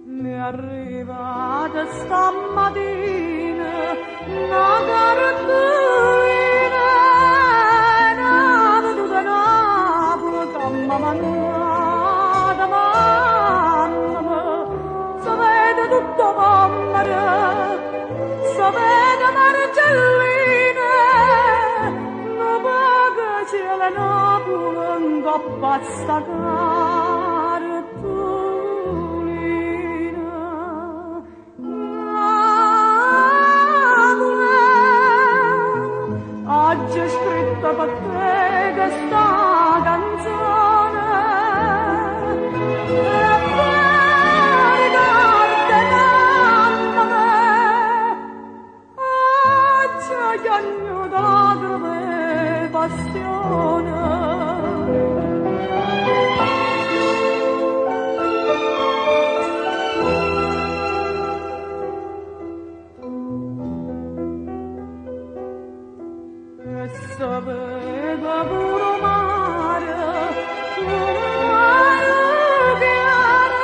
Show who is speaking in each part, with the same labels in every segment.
Speaker 1: Mi arrivata stamattina una cartolina, una venuta Napoli che m'ha mandata mamma. Sapete tutto mamma, sapete Marcellina, non paga c'è la Napoli in coppa a sta oggi ho scritto per te questa canzone e poi ricordi mamma me oggi ho pianto lacrime e passione. Sapeva pure mare, chiara,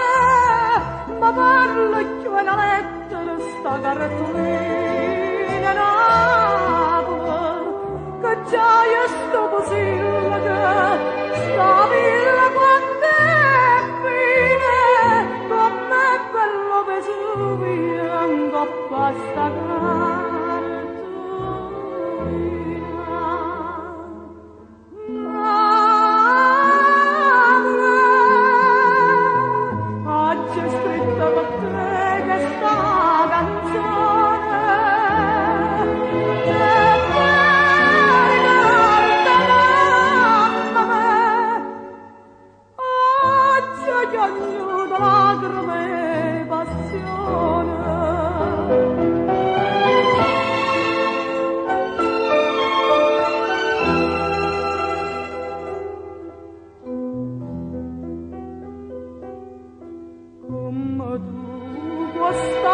Speaker 1: ma parla più una lettera sta cartolina Napoli, che già io sto possibile che sta villa quando è fine, come quello Vesuvio in coppa a sta lacrime e passione. Come tu questa